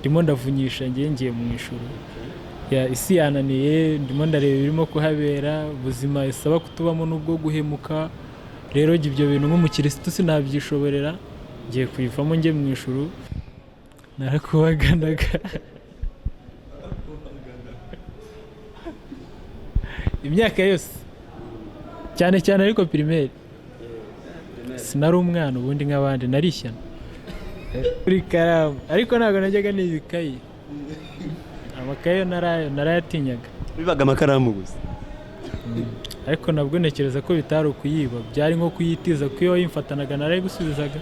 ndimo ndavunyisha ngiye mu ishuri ya isi yananiye ndimo ndareba birimo kuhabera ubuzima isaba kutubamo n'ubwo guhemuka rero ibyo bintu nk'umukirisitu sinabyishoborera ngiye kuyivamo njye mu ishuri narakubaganaga imyaka yose cyane cyane ariko primaire sinari umwana ubundi nk'abandi narishyana Kurikira ariko ntabwo najyaga nibikaye amakaye narayatinyaga bibaga amakaramu gusa ariko nabwo ntekereza ko bitari ukuyiba byari nko kuyitiza ko iyo yimfatanaga narayigusubizaga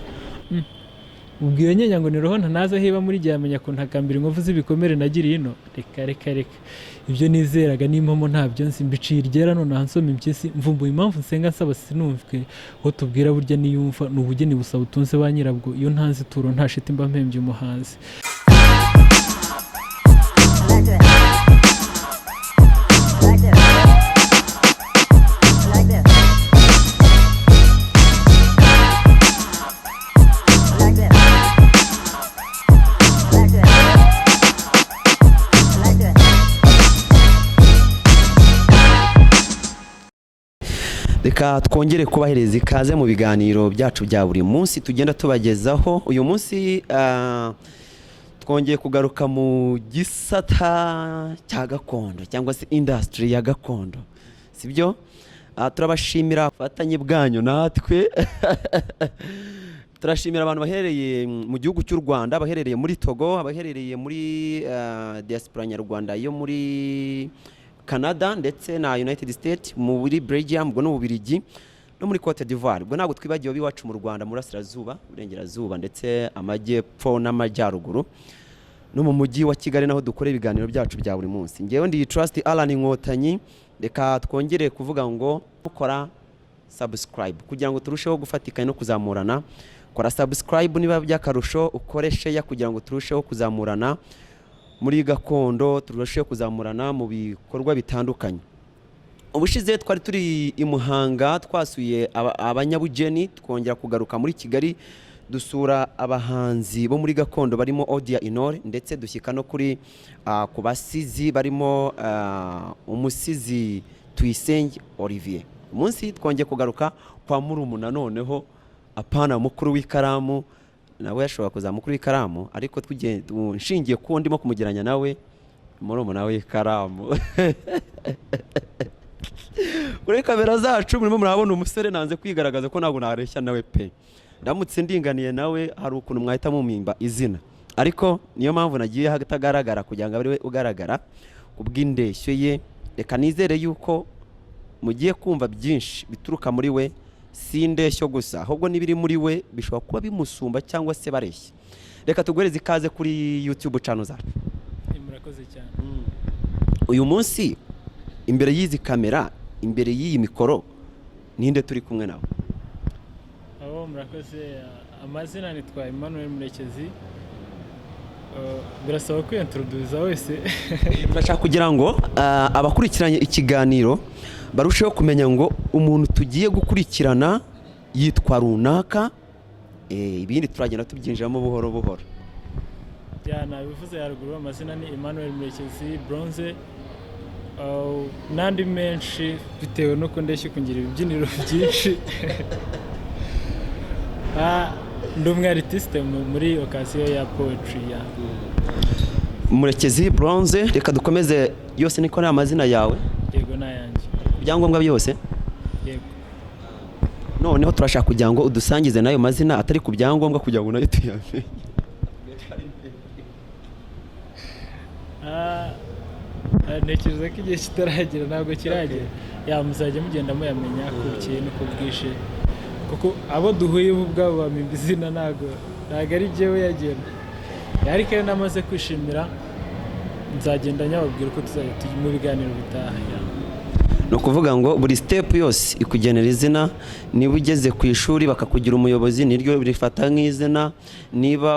ubwiye nyenya ngo niroho ntanaza heba muri gihe amenya ko ntakambira inkovu z'ibikomere nagiriye ino reka ibyo nizeraga n'impamo ntabyo nzi mbiciye iryera none hansoma impyisi mvumbuye impamvu nsenga nsaba sinumvwe aho tubwira burya niyumva n'ubugeni busaba utunze ba nyirabwo iyo ntanzi turo nta shiti mba mpembye umuhanzi reka twongere kubahereza ikaze mu biganiro byacu bya buri munsi tugenda tubagezaho uyu munsi twongeye kugaruka mu gisata cya gakondo cyangwa se industry ya gakondo sibyo turabashimira afatanye bwanyu natwe turashimira abantu baherereye mu gihugu cy'u Rwanda baherereye muri Togo abaherereye muri diaspora nyarwanda yo muri Canada ndetse na United States muri Belgium bwo n'ububirigi no muri Cote d'Ivoire bwo ntabwo twibagiwe biwacu mu Rwanda muri Asirazuba burengerazuba ndetse amajyepfo n'amajyaruguru no mu mujyi wa Kigali naho dukora ibiganiro byacu bya buri munsi ngewe ndi Trust Alan Inkotanyi reka twongere kuvuga ngo ukora subscribe kugira ngo turusheho gufatikanya no kuzamurana kora subscribe niba byakarusho ukoreshe ya kugira ngo turusheho kuzamurana muri gakondo turusheho kuzamurana mu bikorwa bitandukanye ubushize twari turi i Muhanga twasuye abanyabugeni twongera kugaruka muri Kigali dusura abahanzi bo muri gakondo barimo Odia Inore ndetse dushyika no kuri ku basizi barimo umusizi Tuyisenge Olivier umunsi twongeye kugaruka kwa murumuna noneho apana mukuru w'ikaramu nawe yashobora kuzamukuru w'ikaramu ariko nshingiye ko ndimo kumugeranya nawe murumuna w'ikaramu kuri kamera zacu murimo murabona umusore nanze kwigaragaza ko ntabwo nareshya nawe pe ndamutse ndinganiye nawe hari ukuntu mwahita mumimba izina ariko niyo mpamvu nagiye hatagaragara kugira ngo ari ugaragara kubw'indeshyo ye reka nizere yuko mugiye kumva byinshi bituruka muri we si indeshyo gusa ahubwo n'ibiri muri we bishobora kuba bimusumba cyangwa se bareshya reka tuguhereze ikaze kuri YouTube channel zacu Murakoze cyane uyu munsi imbere y'izi kamera imbere y'iyi mikoro ninde turi kumwe nawe murakoze amazina nitwa Emmanuel Murekezi birasaba kwintroduza wese ndashaka kugira ngo abakurikiranye ikiganiro barusheho kumenya ngo umuntu tugiye gukurikirana yitwa runaka ibindi turagenda tubyinjiramo buhoro buhoro byana bivuze yaruguru amazina ni Emmanuel Murekezi Bronze nandi menshi bitewe no kundeshye kungira ibibyiniro byinshi ndi umwartiste muri occasion ya poetry ya Murekezi Bronze reka dukomeze yose niko na amazina yawe yego nayanjye byangombwa byose yego noneho turashaka kugira ngo udusangize nayo mazina atari ku byangombwa kugira ngo nayo tuyamenye ntekereza ko igihe kitaragera ntabwo kiragera muzajya mugenda muyamenya ku kintu ku bwishe kuko abo duhuye ubwabo bamimba izina ntabwo ari jyewe yagera ariko iyo namaze kwishimira nzagenda nyababwira ko tuzajya tujya mu biganiro bitaha no kuvuga ngo buri step yose ikugenera izina niba ugeze ku ishuri bakakugira umuyobozi niryo rifata nk'izina niba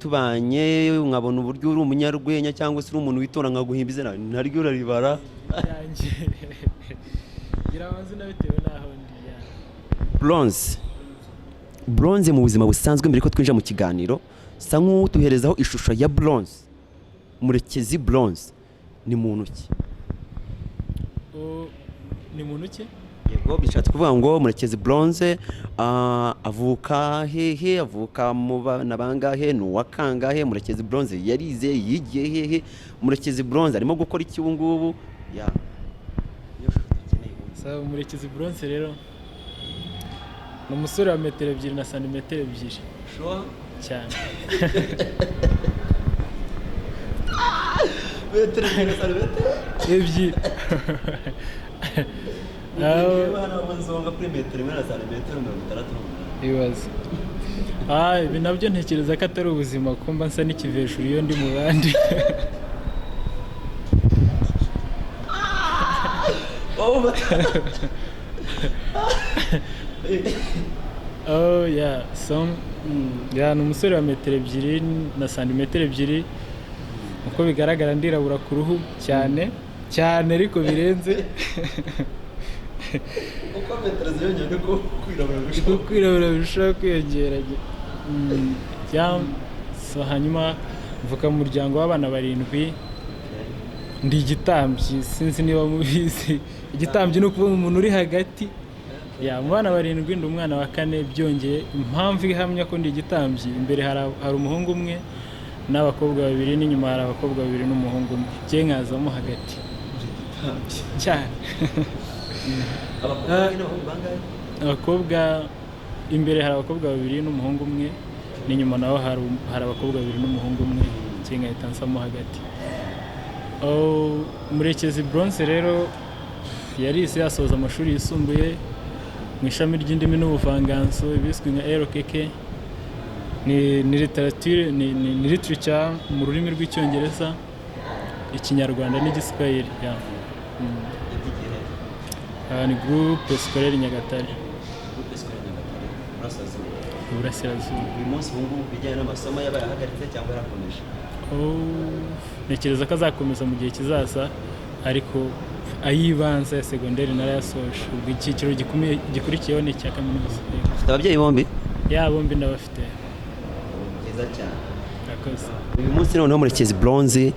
tubanye nkabona uburyo uri umunyarwenya cyangwa se uri umuntu witora nkaguhimba izina naryo uraribara gira amazina bitewe naho Bronze mu buzima busanzwe mbere ko twinjira mu kiganiro sa nk'utuherezaho ishusho ya bronze. Murekezi bronze ni muntu ki? Ni muntu ki? Yego, bishatse kuvuga ngo Murekezi bronze avuka hehe, avuka mu bana bangahe, ni uwa kangahe? Murekezi bronze yarize yigiye hehe? Murekezi bronze arimo gukora iki ubu ngubu? Ya sa Murekezi bronze rero ni umusore wa 2 metero na santimetero 2. Sure cyane. Metero na santimetero 2. Bana banzonga kuri metero na santimetero 68. Ibibazo. Ibi nabyo ntekereza ko atari ubuzima kumba nsa Nicyivejuru iyo ndi mu bandi. Oh yeah, so ni umusore wa 2 metero na santimetero 2. Uko bigaragara ndirabura ku ruhu cyane cyane ariko birenze. Uko metero ziyongera ko kwirabura bishobora kwiyongera. So hanyuma mvuka mu muryango w'abana 7. Ndi igitambyi, sinzi niba mubizi. Igitambyi ni ukuvuga umuntu uri hagati. Mu bana 7 ndi umwana wa 4, byongeye impamvu ihamya ko ndi igitambyi. Imbere hari umuhungu umwe n'abakobwa 2, n'inyuma hari abakobwa 2 n'umuhungu umwe. Je nkazamo hagati cyane. Abakobwa imbere hari abakobwa 2 n'umuhungu umwe, n'inyuma naho hari abakobwa 2 n'umuhungu umwe. Je nkahita nsamo hagati. Murekezi bronze rero yarize yasoza amashuri yisumbuye mu ishami ry'indimi n'ubuvanganzo ibiswe nka RKK. Ni literature ni literature mu rurimi rw'icyongereza, ikinyarwanda n'igiswahili. Ni groupe scolaire Nyagatare. Iburasirazuba. Uyu munsi ubu bijyanye n'amasomo yabaye ahagaritse cyangwa yarakomeje? Ntekereza ko azakomeza mu gihe kizaza, ariko ayibanza ya segonderi narayasoje. Ubwo icyiciro gikurikiyeho ni icya kaminuza. Ufite ababyeyi bombi? Bombi ndabafite. Byiza cyane. Murakoze. Uyu munsi noneho Murekezi bronze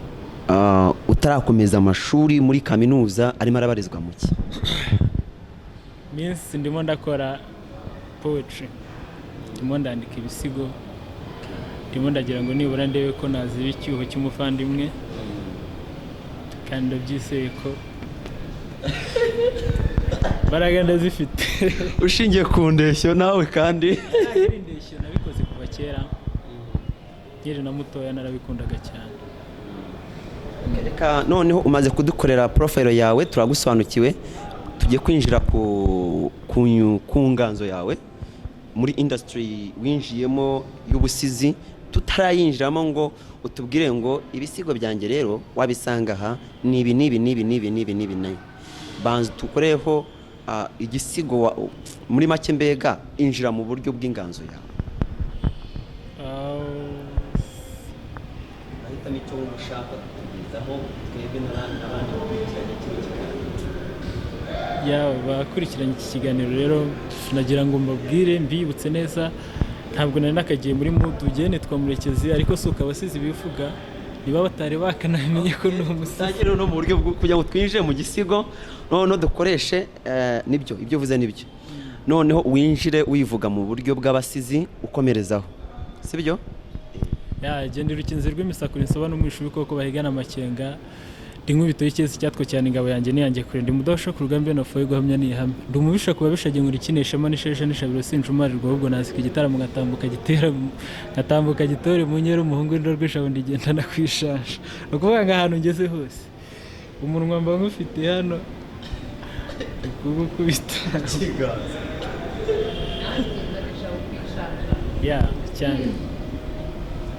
utarakomeza amashuri muri kaminuza arimo arabarizwa mu ki? Minsi ndimo ndakora poetry. Ndimo ndandika ibisigo. Ndimo ndagira ngo nibura ndebe ko naziba icyuho cy'umuvandimwe, kandi ndabyizeye ko baraga ndazifite. Ushingiye ku ndeshyo nawe kandi indeshyo nabikoze kuva kera, nkiri na mutoya narabikundaga cyane. Reka noneho umaze kudukorera profile yawe, turagusobanukiwe. Tugiye kwinjira ku nganzo yawe muri industry winjiyemo y'ubusizi. Tutarayinjiramo ngo utubwire ngo ibisigo byanjye rero wabisanga aha nibi. Banza tukoreho igisigo muri make, mbega injira mu buryo bw'inganzo yawe. Ahitamo icyo ushaka kutugezaho twebwe n'abandi bakurikiranye kino kiganiro. Bakurikiranye iki kiganiro rero nagira ngo mbabwire, mbibutse neza, ntabwo nari nakagiye muri mood ugene twa Murekezi, ariko si ukabasizi bivuga niba batari bakanamenye ko ni umusizi. No mu buryo bwo kujya twinjire mu gisigo, noneho dukoreshe nibyo ibyo uvuze nibyo. Noneho winjire wivuga mu buryo bw'abasizi ukomerezaho, sibyo? Genda urukinzi rw'imisakura insoba n'umwishubi koko bahigana amakenga. Ndinkubito y'ikezi cyatwo cyane ingabo yanjye niyanjye kure, ndi mudasho ku rugamba nafoye guhamya nihame. Ndi umubisha kuba bishaje ngo rikineshema n'ishesha n'ishabiro sinjumarirwa, ahubwo nazika igitaramo ngatambuka gitore mu nyero umuhungu ndo rwishabo ndigenda nakwishasha. Ukuvuga ngo ahantu ngeze hose umunwa mba ngufite hano kubita kigaza cyane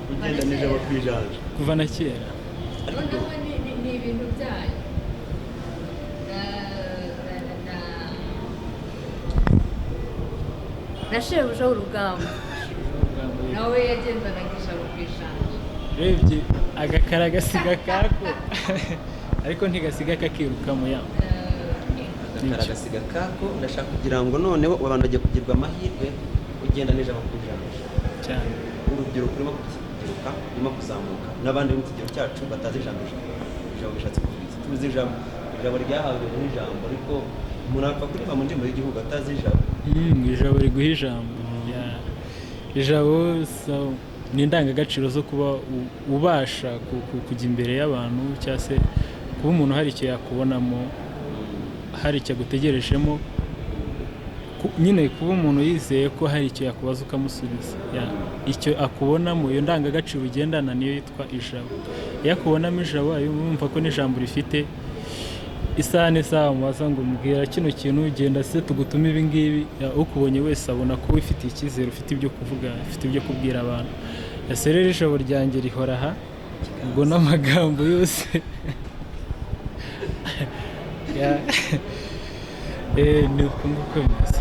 ugenda nije bakwijanja kuva na kera. Ni ibintu byayo na shebuja w'urugamba nawe yagendanaga ijabo ku ijana. Urebye agakara gasiga kako ariko ntigasiga kakirukamo ya agakara gasiga kako. Ndashaka kugira ngo noneho abantu bagiye kugirwa amahirwe ugenda nije bakujanja cyane. Urubyiruko rurimo kujya urubyiruka rurimo kuzamuka n'abandi mu kigero cyacu batazi ijambo bishatse kuvuga tuzi ijambo ryahawe nk'ijambo ariko umuntu apfa kuririmba mu ndirimbo y'igihugu atazi ijambo ijabo riguha ijambo ijabo ni indangagaciro zo kuba ubasha kujya imbere y'abantu cyangwa se kuba umuntu hari icyo yakubonamo hari icyo agutegerejemo nyine kuba umuntu yizeye ko hari icyo yakubaza ukamusubiza icyo akubonamo iyo ndangagaciro ugendana niyo yitwa ijabo iyo akubonamo ijabo yumva ko n'ijambo rifite isaha n'isaha mubaza ngo mbwira kino kintu ugenda se tugutuma ibi ngibi ukubonye wese abona ko wifitiye icyizere ufite ibyo kuvuga ufite ibyo kubwira abantu ese rero ijabo ryanjye rihora aha ubwo n'amagambo yose ni uko nguko bimeze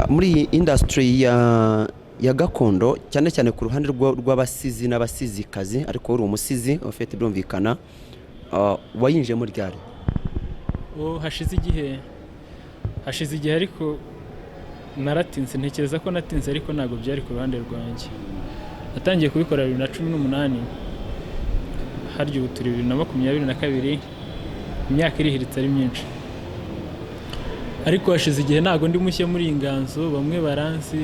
muri iyi industry ya gakondo cyane cyane ku ruhande rw'abasizi n'abasizikazi ariko uri umusizi ufite birumvikana wayinjiyemo ryari hashize igihe ariko naratinze ntekereza ko natinze ariko ntabwo byari ku ruhande rwanjye natangiye kubikora 2018 harya ubu turi 2022 imyaka irihiritse ari myinshi ariko hashize igihe ntabwo ndi mushya muri Inganzo bamwe baranzi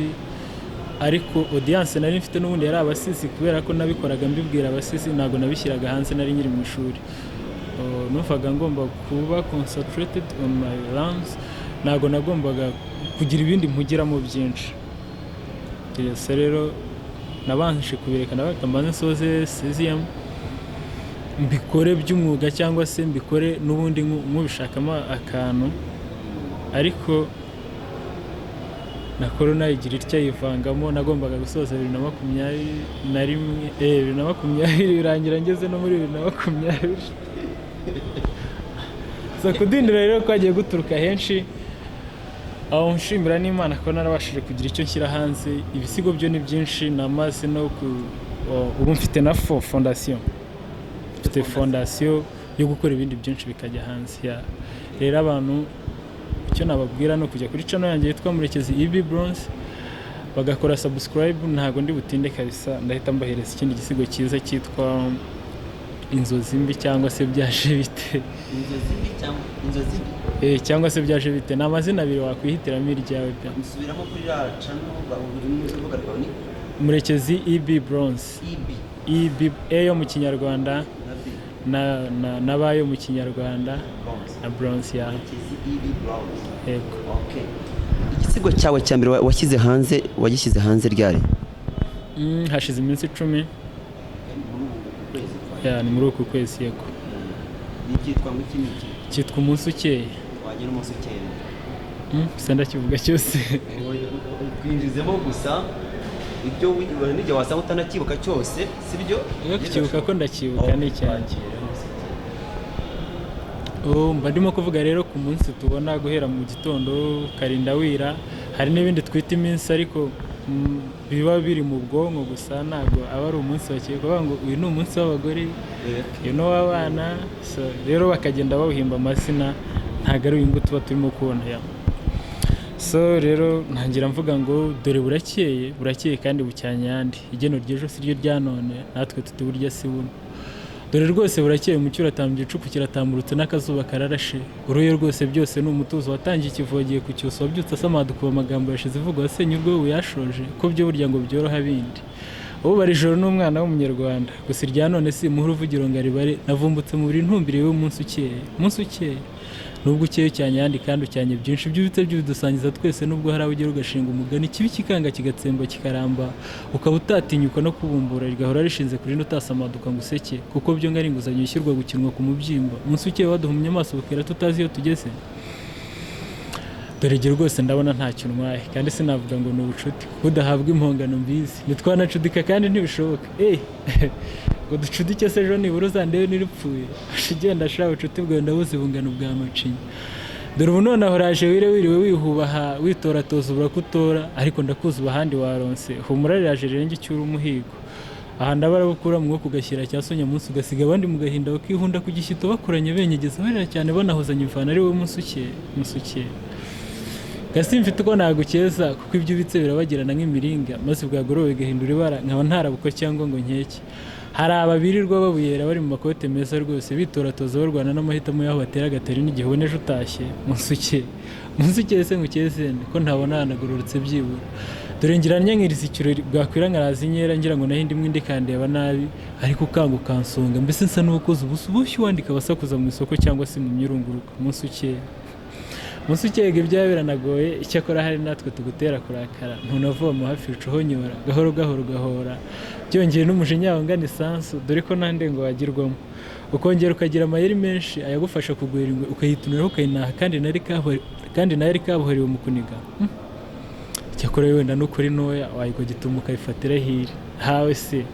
ariko audience nari mfite n'ubundi yari abasizi kubera ko nabikoraga mbibwira abasizi ntabwo nabishyiraga hanze nari nyiri mu ishuri numvaga ngomba kuba concentrated on my runs ntabwo nagombaga kugira ibindi mpugiramo byinshi rero nabanje kubirekana bakambanza nsoze CZM mbikore by'umwuga cyangwa se mbikore n'ubundi nk'ubishakamo akantu ariko na corona igira itya yivangamo nagombaga gusoza 2020 birangira ngeze no muri 2020 kudindira rero kwagiye guturuka henshi aho nshimira n'Imana ko narabashije kugira icyo nshyira hanze ibisigo byo ni byinshi namaze no ubu mfite na fondation yo gukora ibindi byinshi bikajya hanze rero abantu icyo nababwira no kujya kuri channel yanjye yitwa Murekezi Bronze bagakora subscribe ntago ndi butinde kabisa ndahita mbahereza ikindi gisigo cyiza cyitwa inzozi mbi cyangwa se byaje bite cyangwa se byaje bite ni amazina abiri wakwihitiramo iryawe bya musubiramo kuri ya channel urubuga rwawe ni Murekezi Bronze yo mu kinyarwanda n'abayo mu kinyarwanda na Bronze yego igisigo cyawe cya mbere wagishyize hanze ryari hashize iminsi 10 ni muri uku kwezi yego cyitwa umunsi ukeye wagira umunsi ukeye senda kivuga cyose twinjizemo gusa ibyo nijye wasanga utanakibuka cyose sibyo iyo kibuka ko ndakibuka ni cyanjye mba ndimo kuvuga rero ku munsi tubona guhera mu gitondo karinda wira hari n'ibindi twita iminsi ariko biba biri mu bwonko gusa ntabwo aba ari umunsi bakiye kuvuga ngo uyu ni umunsi w'abagore uyu ni uw'abana rero bakagenda bawuhimba amazina ntabwo ari uyu nguyu tuba turimo kubona rero ntangira mvuga ngo dore burakeye kandi bucyanye ayandi igeno ry'ejo si ryo rya none natwe tutuburya si buno dore rwose burakeye umucyo uratambye icupu kiratamburutse n'akazuba kararashe uruye rwose byose ni umutuzo watangiye ikivogeye ku cyuso wabyutse asamaduka uwo magambo yashize ivuga wasenye ubwo uyashoje ko byo burya ngo byoroha bindi ubu bari ijoro n'umwana w'umunyarwanda gusa irya none si muhura uvugiro ngo aribare navumbutse mu buri ntumbire y'umunsi ukeye nubwo ukeye cyane yandi kandi ucyanye byinshi by'ubite by'udusangiza twese nubwo hari ugera ugashinga umugani kibi kikanga kigatsemba kikaramba ukaba utatinyuka no kubumbura rigahora rishinze kuri no tasamaduka ngo useke kuko byo ngari inguzanyo yishyurwa gukinwa ku mubyimba umunsi ukeye waduhumye amaso bukera tutazi iyo tugeze dore rwose ndabona ntacyo ntwaye kandi sinavuga ngo ni ubucuti udahabwa impongano mbizi nitwanacudika kandi ntibishoboka ngo ducudike se ejo nibura uzandewe n'iripfuye ugenda ashaka ubucuti bwawe ndabuze bungano bwa macinya dore ubu none aho uraje wiriwe wihubaha witoratoza ubura kutora ariko ndakuzuba ahandi waronse humura riraje renge icyura umuhigo aha ndabara bukura mu mwuka ugashyira cyasonya munsi ugasiga abandi mu gahinda bakihunda ku gishyito bakoranye benyegeza barira cyane banahozanya imvana ari we munsi ukeye gasi mfite uko nagukeza kuko ibyo ubitse birabagirana nk'imiringa maze bwagorowe bigahindura ibara nkaba ntarabuko cyangwa ngo nkeke hari ababirirwa babuyera bari mu makote meza rwose bitoratoza barwana n'amahitamo y'aho batera agatari n'igihe uboneje utashye munsi ukeye se ngukeze ko ntabona hanagororotse byibura dore ngira nkiriza ikirori bwakwira nkaraza inkera ngira ngo naho ndimwe ndikandeba nabi ariko ukanga ukansonga mbese nsa n'uwakoze ubushyu wandika abasakuza mu isoko cyangwa se mu myirunguruka munsi ukeye ibyawe biranagoye icyakora hari natwe tugutera kurakara ntunavoma hafi ucuhonyora gahoro gahora byongeye n'umujinya wangana isansu dore ko nta ndengo wagirwamo ukongera ukagira amayeri menshi ayagufasha kugwera ingwe ukayituniraho ukayinaha kandi nayo ari kabuhariwe mu kuniga icyakora wenda n'ukuri ntoya wayigogituma ukayifatira hiri hawe se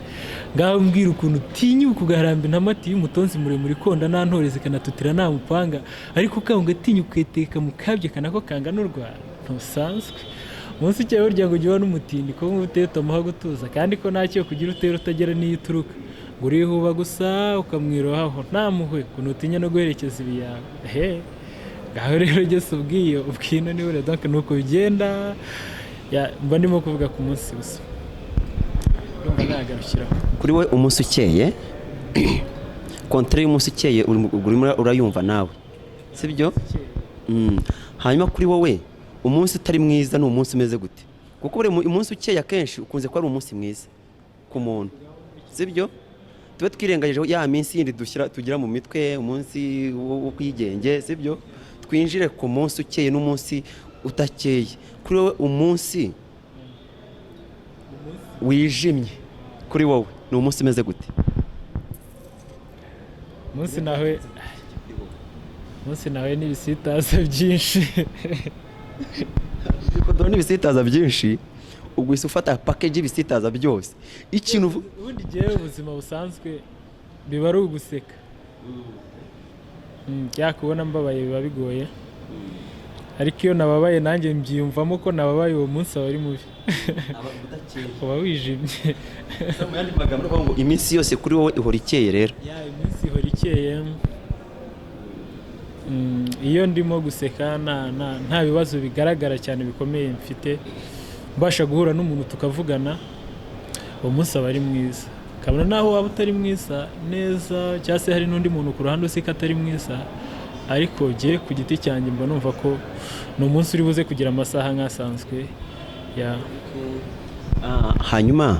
ngaho mbwira ukuntu utinyuka ugaharamba intamati y'umutonzi muremure ikonda nta ntore zikanatutira nta mupanga ariko ukanga ugatinyuka ukayiteka mu kabye kanako kangana urwara ntusanzwe munsi cyawe burya ngo ujye ubona umutindi ko nk'ubuteta umuha gutuza kandi ko nta cyo kugira utera utagera n'iyo uturuka ngo urihuba gusa ukamwirohaho nta muhwe ukuntu utinya no guherekeza ibi yawe ngaho rero ugeze ubwiyo ubwino niwe rero donc nuko bigenda mba ndimo kuvuga ku munsi gusa urumva nagarukiraho kuri we umunsi ukeye kontre y'umunsi ukeye urimo urayumva nawe sibyo hanyuma kuri wowe umunsi utari mwiza ni umunsi umeze gute kuko buri umunsi ukeye akenshi ukunze ko ari umunsi mwiza ku muntu sibyo tube twirengagije ya minsi yindi tugira mu mitwe umunsi w'ubwigenge sibyo twinjire ku munsi ukeye n'umunsi utakeye kuri wowe umunsi wijimye kuri wowe ni umunsi umeze gute umunsi nawe n'ibisitaza byinshi dore n'ibisitaza byinshi ubwo isi ufata package y'ibisitaza byose ikintu ubundi gihe ubuzima busanzwe biba ari uguseka byakubona mbabaye biba bigoye ariko iyo nababaye nanjye mbyiyumvamo ko nababaye uwo munsi aba ari mubi uba wijimye mu yandi magambo uravuga ngo iminsi yose kuri wowe ihora ikeye rero iminsi ihora ikeye iyo ndimo guseka nta bibazo bigaragara cyane bikomeye mfite mbasha guhura n'umuntu tukavugana uwo munsi aba ari mwiza kabona naho waba utari mwiza neza cyangwa se hari n'undi muntu ku ruhande useka atari mwiza ariko ugiye ku giti cyanjye mba numva ko ni umunsi uri buze kugira amasaha nk'asanzwe hanyuma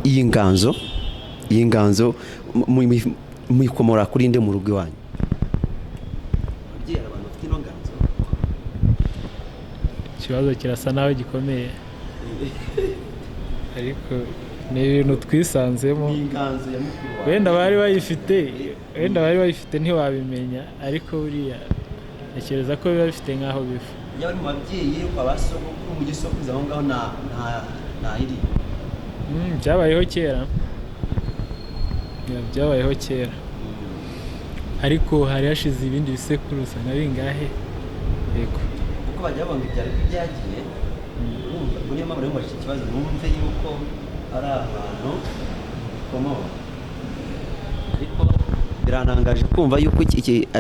iyi nganzo muyikomora kuri nde mu rugo iwanyu abantu bafite ino nganzo ikibazo kirasa naho gikomeye ariko ni ibintu twisanzemo wenda bari bayifite ntiwabimenya ariko buriya ntekereza ko biba bifite nk'aho biva iyo ari mu babyeyi kwa basogokuru mu gisokuza aho ngaho nta iri byabayeho kera ariko hari hashize ibindi bisekuruza nka bingahe yego kuko bajya babanga ibyaro byagiye urumva niyo mpamvu rero mbashije ikibazo numve yuko ari ahantu bikomoka ariko birantangaje kumva yuko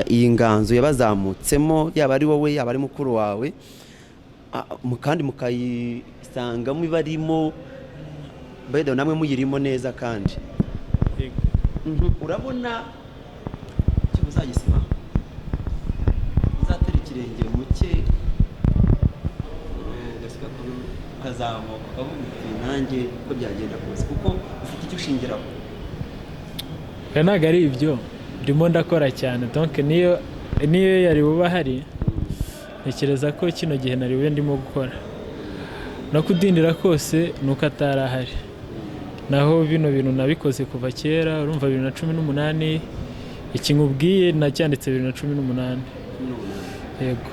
iyi nganzo yabazamutsemo yaba ari wowe yaba ari mukuru wawe kandi mukayisangamo ibarimo bede namwe muyirimo neza kandi urabona icyo muzagisima uzatera ikirenge muke ukazamuka ukavuga uti nanjye uko byagenda kose kuko ufite icyo ushingiraho ntabwo ari ibyo ndimo ndakora cyane donc niyo yari buba hari ntekereza ko kino gihe nari bube ndimo gukora no kudindira kose nuko atari ahari naho bino bintu nabikoze kuva kera urumva 2018 iki nkubwiye nacyanditse 2018 yego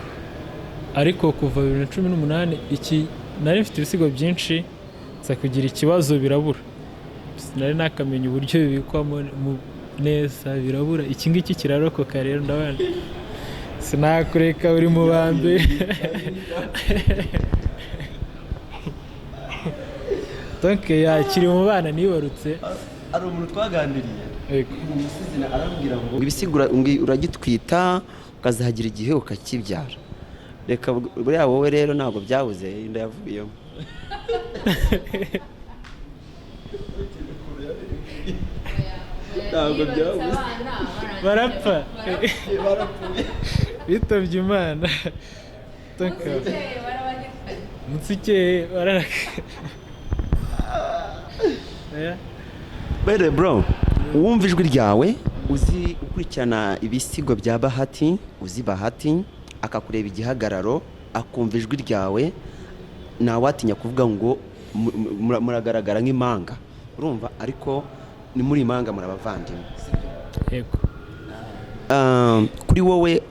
ariko kuva 2018 iki nari mfite ibisigo byinshi nza kugira ikibazo birabura nari nakamenya uburyo bibikwamo neza birabura iki ngiki kirarokoka rero ndabana sinakureka uri mu bambe donc kiri mu bana nibarutse ari umuntu twaganiriye yego arambwira ngo ibisigura uragitwita ukazahagira igihe ukakibyara reka buriya wowe rero ntabwo byabuze inda yavuyemo. Ntabwo byabuze. barapfa bitabye Imana. Munsi ukeye bararaka. Bere bro, wumva ijwi ryawe uzi ukurikirana ibisigo bya Bahati, uzi Bahati akakureba igihagararo akumva ijwi ryawe ntawatinya kuvuga ngo muragaragara nk'impanga, urumva, ariko ni muri impanga murabavandimwe. Yego. Kuri wowe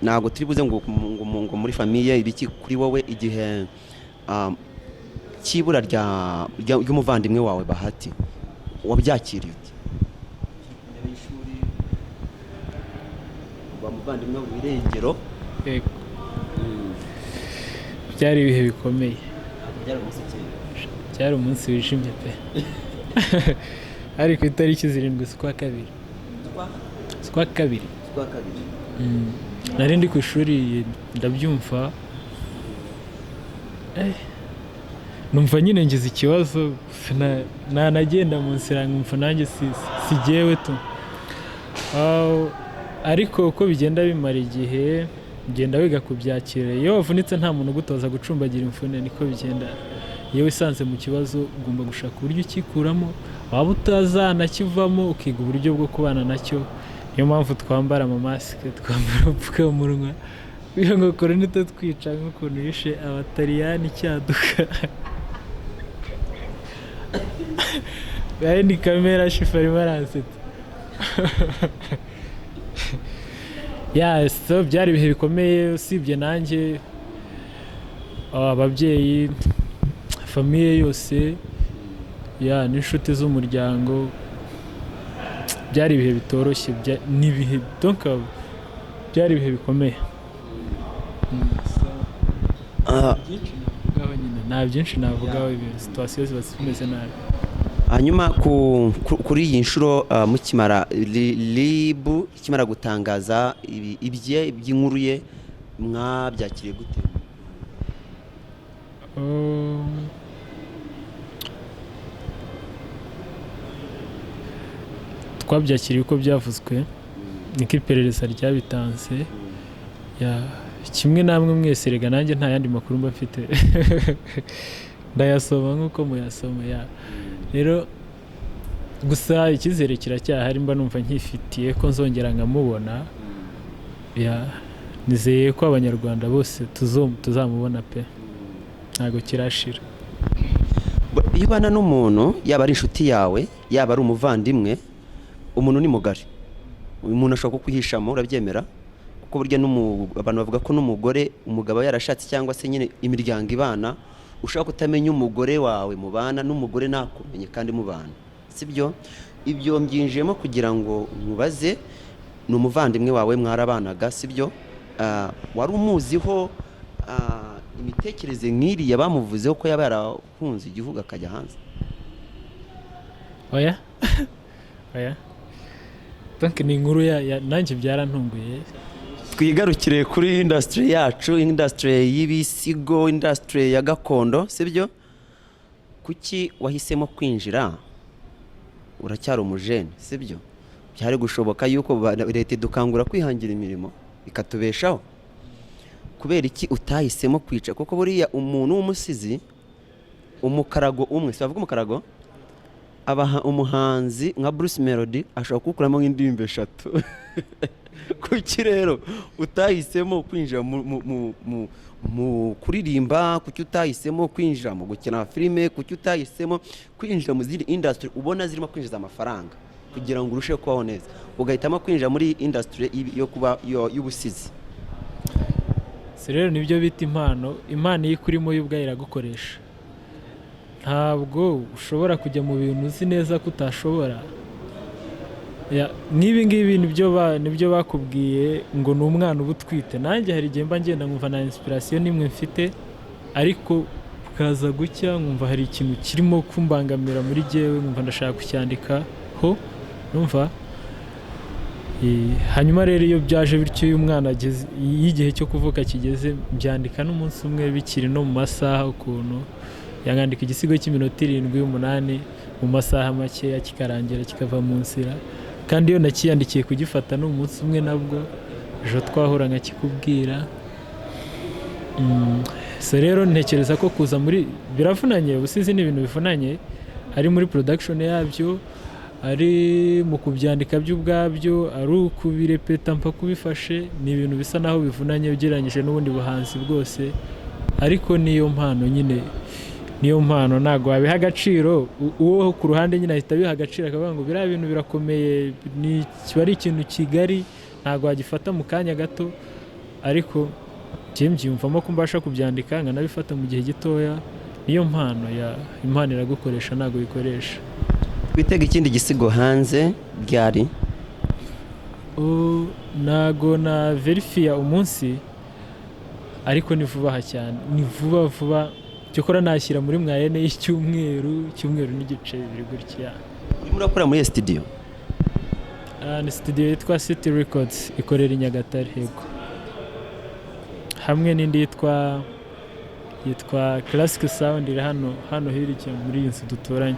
ntabwo turi buze ngo muri famiye ibiki, kuri wowe igihe cyibura ry'umuvandimwe wawe Bahati wabyakiriye uti? Umuvandimwe w'irengero. Yego. Byari ibihe bikomeye. Byari umunsi wijimye pe. Ari ku itariki 7 z'ukwa kabiri. Nari ndi ku ishuri ndabyumva. Numva nyine ngize ikibazo, nagenda mu nzira nkumva nanjye sigewe tu. Ariko uko bigenda bimara igihe ugenda wiga kubyakira. Iyo wavunitse nta muntu ugutoza gucumbagira imvune, niko bigenda. Iyo wisanze mu kibazo ugomba gushaka uburyo ukikuramo, waba utazanakivamo ukiga uburyo bwo kubana nacyo. Niyo mpamvu twambara amamasike, twambara ubupfukamunwa kugira ngo korona itatwica nk'ukuntu yishe Abataliyani icyaduka. Ni kamera Shiffahmuteterazina aransetse. So byari ibihe bikomeye, usibye nanjye, ababyeyi, famiye yose, n'inshuti z'umuryango. Byari ibihe bitoroshye, n'ibihe byari ibihe bikomeye. Nta byinshi navugaho, situasiyo ziba zimeze nabi. Hanyuma kuri iyi nshuro mukimara libu ikimara gutangaza iby'inkuru ye mwabyakiriye gute? Twabyakiriye uko byavuzwe, niko iperereza ryabitanze. Kimwe namwe mwese, rega nanjye nta yandi makuru mba mfite. Ndayasoma nk'uko muyasoma. Rero gusa icyizere kiracyahari, mba numva nkifitiye ko nzongera nkamubona. Nizeye ko abanyarwanda bose tuzamubona pe, ntabwo kirashira. Iyo ubana n'umuntu, yaba ari inshuti yawe, yaba ari umuvandimwe, umuntu ni mugari. Uyu muntu ashobora kukwihishamo, urabyemera? Kuko burya abantu bavuga ko n'umugore umugabo yarashatse cyangwa se nyine imiryango ibana, ushaka kutamenya umugore wawe mubana n'umugore nakumenye kandi mubana, sibyo? Ibyo mbyinjiyemo kugira ngo mubaze, ni umuvandimwe wawe mwarabanaga, sibyo? Wari umuziho imitekerereze nk'iriya bamuvuzeho ko yaba yarahunze igihugu akajya hanze? Oya. Donc ni inkuru nanjye byarantunguye. Twigarukire kuri industry yacu, industry y'ibisigo, industry ya gakondo, sibyo? Kuki wahisemo kwinjira? Uracyari umujene, sibyo? Byari gushoboka yuko leta idukangura kwihangira imirimo ikatubeshaho. Kubera iki utahisemo kwica? Kuko buriya umuntu w'umusizi, umukarago umwe, si bavuga umukarago? Abaha umuhanzi nka Bruce Melody ashobora kukuramo nk'indirimbo 3. Kuki rero utahisemo kwinjira mu kuririmba? Kuki utahisemo kwinjira mu gukina filime? Kuki utahisemo kwinjira mu zindi industry ubona zirimo kwinjiza amafaranga kugira ngo urusheho kubaho neza, ugahitamo kwinjira muri industry yo kuba y'ubusizi? Rero nibyo bita impano. Impano iyo ikurimo yo ubwayo iragukoresha. Ntabwo ushobora kujya mu bintu uzi neza ko utashobora. N'ibi ngibi nibyo bakubwiye ngo ni umwana uba utwite. Nanjye hari igihe mba ngenda nkumva na inspiration nimwe mfite, ariko bukaza gucya nkumva hari ikintu kirimo kumbangamira muri jyewe, nkumva ndashaka kucyandikaho, numva hanyuma rero iyo byaje bityo uyu mwana ageze y'igihe cyo kuvuka kigeze byandika n'umunsi umwe bikiri no mu masaha ukuntu yangandika igisigo cy'iminota 7-8 mu masaha makeya kikarangira kikava mu nzira kandi iyo nakiyandikiye kugifata n'umunsi umwe nabwo ejo twahura nkakikubwira. So rero ntekereza ko kuza muri biravunanye, ubusizi ni ibintu bivunanye, ari muri production yabyo, ari mu kubyandika by'ubwabyo, ari ukubirepeta mpaka kubifashe, ni ibintu bisa naho bivunanye ugereranyije n'ubundi buhanzi bwose, ariko niyo mpano nyine, niyo mpano ntago wabiha agaciro. Uwo ku ruhande nyine ahita biha agaciro akavuga ngo biriya bintu birakomeye, kiba ari ikintu kigari, ntago wagifata mu kanya gato, ariko mbyiyumvamo ko mbasha kubyandika nkanabifata mu gihe gitoya. Niyo mpano impano iragukoresha ntago bikoresha. Twitega ikindi gisigo hanze ryari? Ntago na verifiya umunsi, ariko ni vuba cyane, ni vuba cyokora nashyira muri mwayene y'icyumweru n'igice biri gutya. Urimo urakora muri studio? Ni studio yitwa City Records ikorera i Nyagatare, yego, hamwe n'indi yitwa Classic Sound iri hano hirya muri iyi nzu duturanye.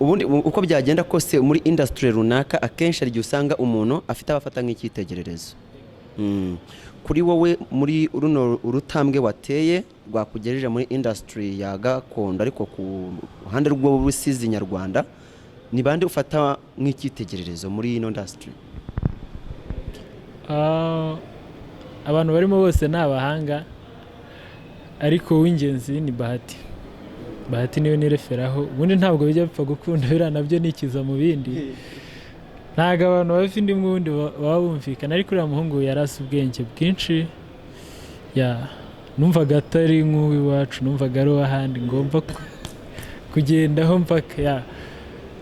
Ubundi uko byagenda kose muri industry runaka akenshi ari usanga umuntu afite abafata nk'icyitegererezo. Kuri wowe muri runo urutambwe wateye rwakugejeje muri industry ya gakondo ariko ku ruhande rw'ubusizi nyarwanda, ni bande ufata nk'icyitegererezo muri ino industry? Abantu barimo bose ni abahanga, ariko w'ingenzi ni Bahati niyo nireferaho. Ubundi ntabwo bijya bipfa gukunda, biriya nabyo nikiza mu bindi, ntago abantu bafite indi mwundi baba bumvikana, ariko uriya muhungu yarasi ubwenge bwinshi, numvaga atari nk'uw'iwacu, numvaga ari uw'ahandi ngomba kugendaho mpaka.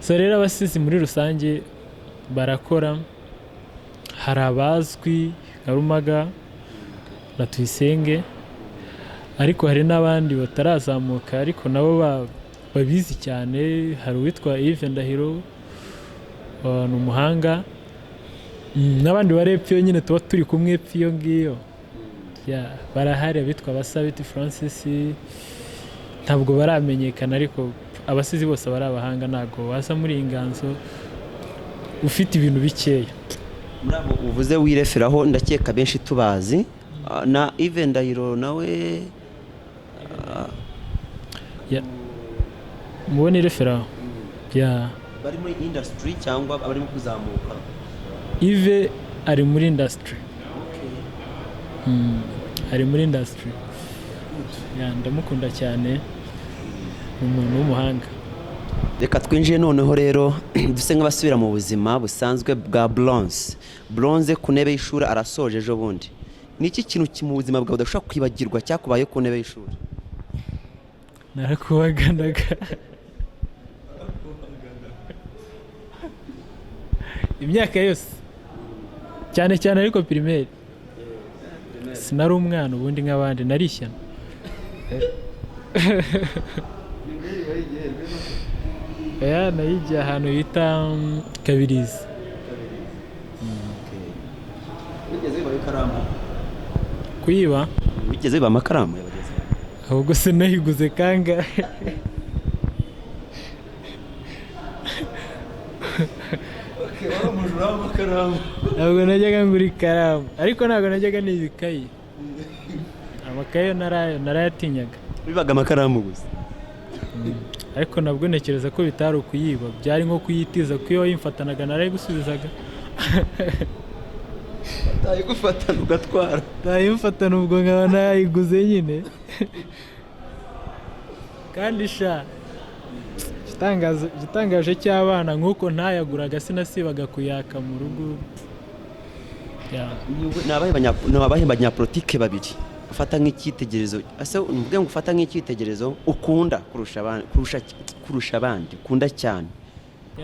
So rero abasizi muri rusange barakora, hari abazwi nka Rumaga na Tuyisenge, ariko hari n'abandi batarazamuka ariko nabo babizi cyane. Hari uwitwa Yves Ndahiro, ni umuhanga, n'abandi barepfo nyine tuba turi kumwe pfiyo ngiyo, barahari abitwa Basabiti Francis, ntabwo baramenyekana, ariko abasizi bose bari abahanga, ntago waza muri Inganzo ufite ibintu bikeya. Murabo uvuze wireferaho ndakeka benshi tubazi, na Yves Ndahiro nawe mubone ireferaho bari muri industry cyangwa barimo kuzamuka? Yves ari muri industry. Ari muri industry, ndamukunda cyane, umuntu w'umuhanga. Reka twinjiye noneho rero duse nk'abasubira mu buzima busanzwe bwa Bronze ku ntebe y'ishuri arasoje ejo bundi. Ni iki kintu mu buzima bwawe udashobora kwibagirwa cyakubaye ku ntebe y'ishuri? Narakubaganaga imyaka yose, cyane ariko primaire. Sinari umwana ubundi nk'abandi, narishyana. Nayigiye ahantu bita Kabirizi. Wigeze wiba ikaramu? Kuyiba? Wigeze wiba amakaramu y'abagezi? Ahubwo se nayiguze kangahe? Wari umujura w'amakaramu? Ntabwo najyaga ngura ikaramu, ariko ntabwo najyaga niba ikayi. Amakaye narayatinyaga. Wibaga amakaramu gusa? Ariko nabwo ntekereza ko bitari ukuyiba, byari nko kuyitiza, ko iyo wayimfatanaga narayigusubizaga. Utayigufatana ugatwara? Utayimfatana ubwo nkaba nayiguze nyine. Kandi igitangaje cy'abana nk'uko ntayaguraga sinasibaga kuyaka mu rugo. Ni abahe banyapolitike babiri ufata nk'icyitegererezo? Ase mvuge ngo ufata nk'icyitegererezo ukunda kurusha abandi, ukunda cyane?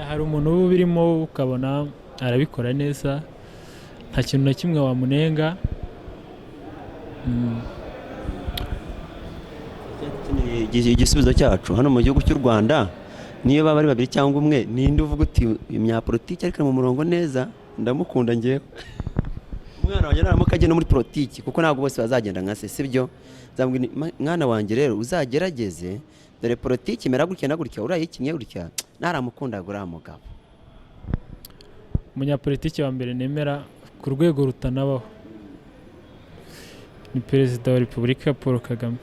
Hari umuntu uba birimo ukabona arabikora neza, nta kintu na kimwe wamunenga. Igisubizo cyacu hano mu gihugu cy'u Rwanda niyo baba ari babiri cyangwa umwe ninde uvuga uti imyapolitiki ariko mu murongo neza ndamukunda ngewe umwana wanjye naramuka agenda muri politiki kuko ntabwo bose bazagenda nka se sibyo nzamubwira mwana wanjye rero uzagerageze dore politiki imera gutya na gutya urayikinye gutya naramukundaga uriya mugabo. umunyapolitiki wa mbere nemera ku rwego rutanabaho ni perezida wa repubulika Paul Kagame.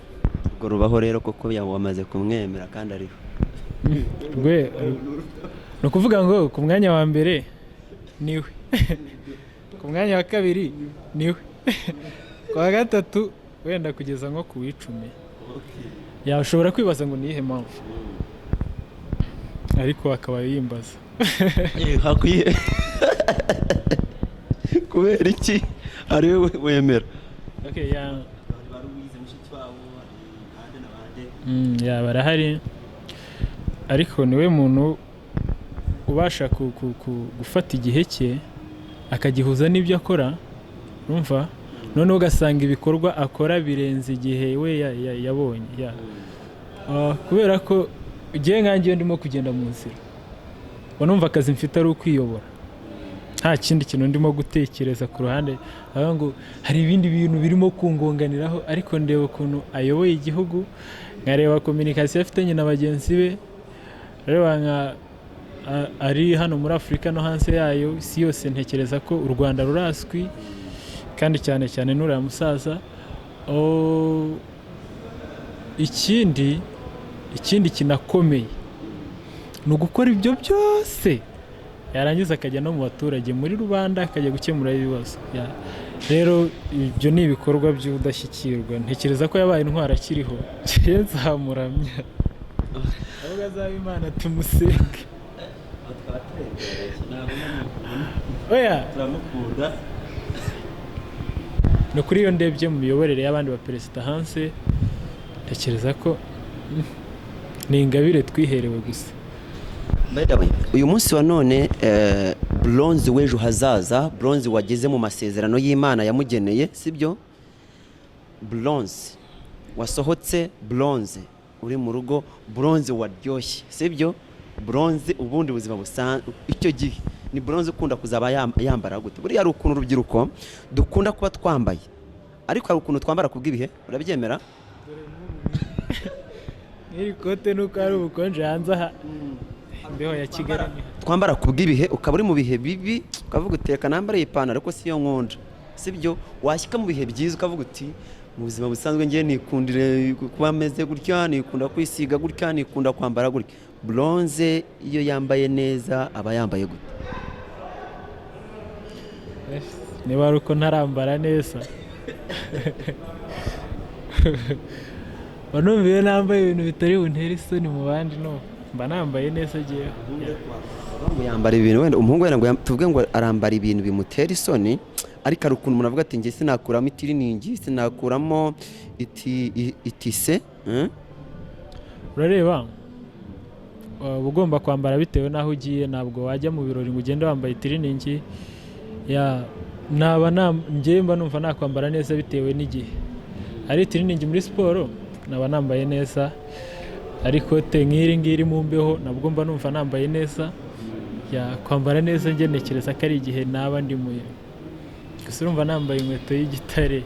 ubwo rubaho rero kuko wamaze kumwemera kandi ariho ni ukuvuga ngo ku mwanya wa mbere niwe ku mwanya wa kabiri niwe ku wa gatatu wenda kugeza nko ku w'icumi yashobora kwibaza ngo niyihe mpamvu ariko akaba yimbaza hakwiye kubera iki ari we wemera. barahari ariko niwe muntu ubasha gufata igihe cye akagihuza n'ibyo akora numva none ugasanga ibikorwa akora birenze igihe we yabonye kubera ko igihe nkangiye ndimo kugenda mu nzira numva akazi mfite ari ukwiyobora nta kindi kintu ndimo gutekereza ku ruhande aho ngo hari ibindi bintu birimo kungonganiraho ariko ndeba ukuntu ayoboye igihugu nkareba communication afitanye na bagenzi be reba nka ari hano muri Afurika no hanze yayo isi yose ntekereza ko u Rwanda ruraswi kandi cyane cyane n'uriya musaza. ikindi kinakomeye ni ugukora ibyo byose yarangiza akajya no mu baturage muri rubanda akajya gukemura ibibazo. rero ibyo ni ibikorwa by'udashyikirwa ntekereza ko yabaye intwara akiriho nzamuramya ahubwo azaba Imana tumusenge. turamukunda no kuri iyo ndebye mu miyoborere y'abandi ba perezida hanze ntekereza ko ni ingabire twiherewe gusa. uyu munsi wa none bronze w'ejo hazaza bronze wageze mu masezerano y'Imana yamugeneye sibyo bronze wasohotse bronze uri mu rugo bronze waryoshye sibyo bronze ubundi buzima busanzwe icyo gihe ni bronze ukunda kuzaba yambara gute. buri hari ukuntu urubyiruko dukunda kuba twambaye ariko hari ukuntu twambara kubw'ibihe urabyemera iri kote nuko ari ubukonje hanze aha imbeho ya Kigali twambara kubw'ibihe ukaba uri mu bihe bibi ukavuga uteka nambare ipantaro ariko siyo nkonja sibyo washyika mu bihe byiza ukavuga uti mu buzima busanzwe ngiye nikundire kuba meze gutya nikunda kwisiga gutya nikunda kwambara gutya. bronze iyo yambaye neza aba yambaye gute? niba ari uko ntarambara neza banumviye nambaye ibintu bitari buntere isoni mu bandi no mba nambaye neza agiye yambara ibintu wenda umuhungu wenda ngo tuvuge ngo arambara ibintu bimutera isoni ariko ari ukuntu umuntu avuga ati ngiye sinakuramo itiriningi sinakuramo itise urareba uba ugomba kwambara bitewe n'aho ugiye ntabwo wajya mu birori ngo ugende wambaye itiriningi njye mba numva nakwambara neza bitewe n'igihe ari itiriningi muri siporo naba nambaye neza ariko nk'iri ngiri mu mbeho nabwo mba numva nambaye neza kwambara neza njye ntekereza ko ari igihe naba ndi muye gusa urumva nambaye inkweto y'igitare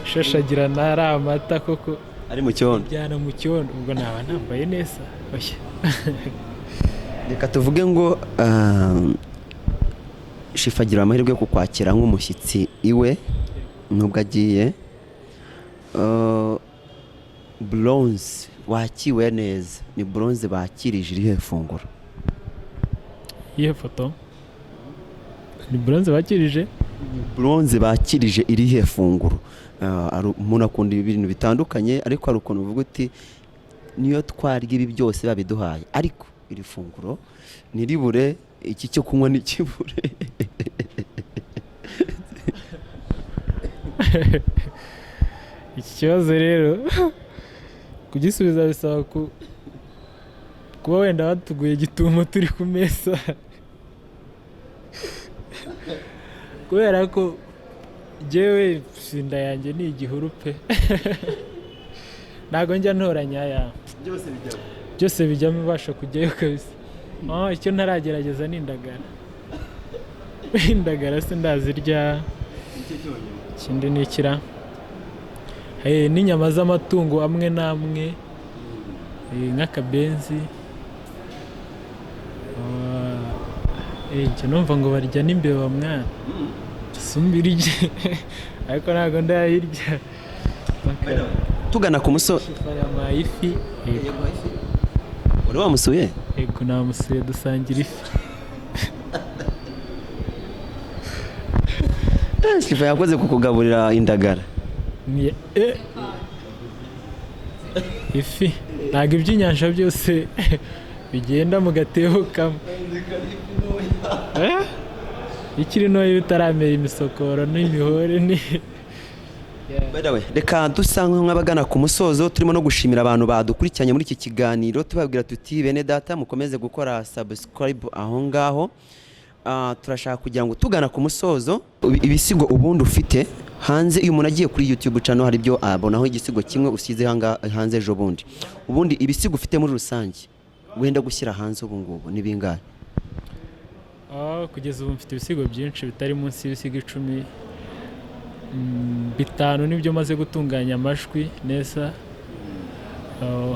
ishashagirana ari amata koko ari mu cyondo njyana mu cyondo ubwo naba nambaye neza reka tuvuge ngo Shifa agira amahirwe yo kukwakira nk'umushyitsi iwe nubwo agiye bronze wakiwe neza ni bronze bakirije irihe funguro iyihe foto ni bronze bakirije irihe funguro umuntu akunda ibintu bitandukanye ariko hari ukuntu uvuga uti niyo twarya ibi byose babiduhaye ariko iri funguro ntiribure iki cyo kunywa n'ikibure iki kibazo rero kugisubiza bisaba kuba wenda batuguye gitumo turi ku meza kubera ko jewe sinda yanjye ni igihuru pe ntago njya ntoranya byose bijyamo ibasha kujyayo kabisa. Icyo ntaragerageza ni indagara se ndazirya. Ikindi ni ikira n'inyama z'amatungo amwe n'amwe nk'akabenzi. Njye numva ngo barya n'imbeba mwana sumbira irye ariko ntabwo ndayirya. Tugana ku musozi Shiffahmuteterazina ifi. uri wamusuye? Yego namusuye dusangira ifi. Shifa yakoze kukugaburira indagara. Ifi ntabwo iby'inyanja byose bigenda mu gatebo kamwe. Ikiri ntoya bitaramera imisokoro n'imihore ni. Reka dusa nk'abagana ku musozo, turimo no gushimira abantu badukurikiranye muri iki kiganiro, tubabwira tuti bene data mukomeze gukora subscribe aho ngaho. Turashaka kugira ngo tugana ku musozo, ibisigo ubundi ufite hanze, iyo umuntu agiye kuri YouTube channel hari byo abonaho igisigo kimwe usize hanze ejo bundi. Ubundi ibisigo ufite muri rusange wenda gushyira hanze ubu ngubu ni bingahe? Kugeza ubu mfite ibisigo byinshi bitari munsi y'ibisigo 10. Bitanu nibyo maze gutunganya amajwi neza.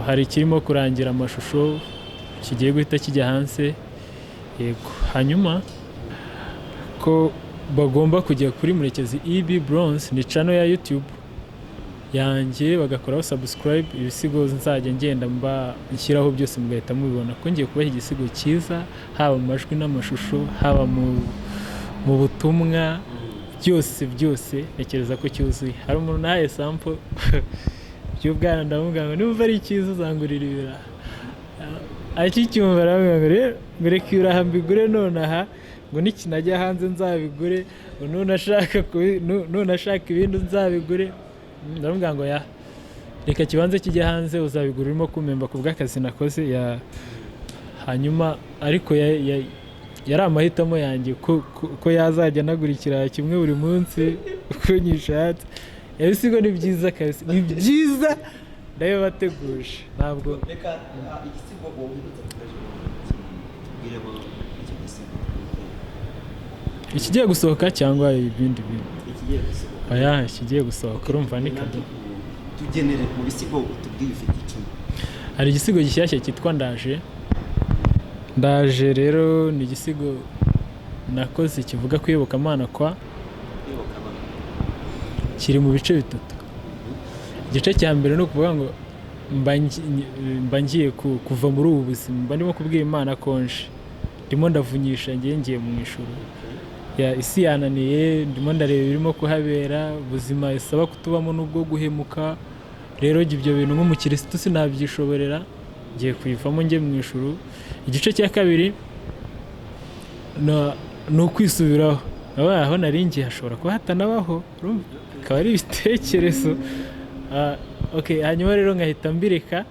Hari ikirimo kurangira amashusho kigiye guhita kijya hanze. Yego, hanyuma ko bagomba kujya kuri Murekezi EB Bronze, ni channel ya YouTube yanjye, bagakoraho subscribe. Ibisigo nzajya ngenda mba nshyiraho byose mugahita mubibona ko ngiye kubaha igisigo cyiza, haba mu majwi n'amashusho, haba mu butumwa, byose ntekereza ko cyuzuye. Hari umuntu nahaye sample by'ubwana ndamubwira ngo niba ari cyiza uzangurira ibiraha. Akicyumva aravuga ngo reka ibiraha mbigure nonaha, ngo nikinajya hanze nzabigure, ngo nunashaka ibindi nzabigure. Ndamubwira ngo reka kibanze kijya hanze uzabigura urimo kumemba ku bw'akazi nakoze. Hanyuma ariko yari amahitamo yanjye ko yazajya anagurikira kimwe buri munsi uko nyishatse. Ibisigo ni byiza kabisa, ni byiza ndabibateguje. Ntabwo igisigo ikigiye gusohoka cyangwa ibindi bintu. Ikigiye gusohoka urumva ni kado. Tugenere mu bisigo utubwiye ufite 10. Hari igisigo gishyashya cyitwa Ndaje rero ni igisigo nakoze kivuga kwibuka Imana kiri mu bice 3. Igice cya mbere no kuvuga ngo mba ngiye kuva muri ubu buzima, mba ndimo kubwira Imana konje, ndimo ndavunyisha ngiye mu ijuru. Isi yananiye, ndimo ndareba birimo kuhabera, ubuzima isaba kutubamo n'ubwo guhemuka. Rero ibyo bintu nk'umukirisitu sinabyishoborera, ngiye kuyivamo njye mu ijuru. Igice cya kabiri ni ukwisubiraho. Aho naringiye hashobora kuba hatanabaho, akaba ari ibitekerezo. Hanyuma rero nkahita mbireka,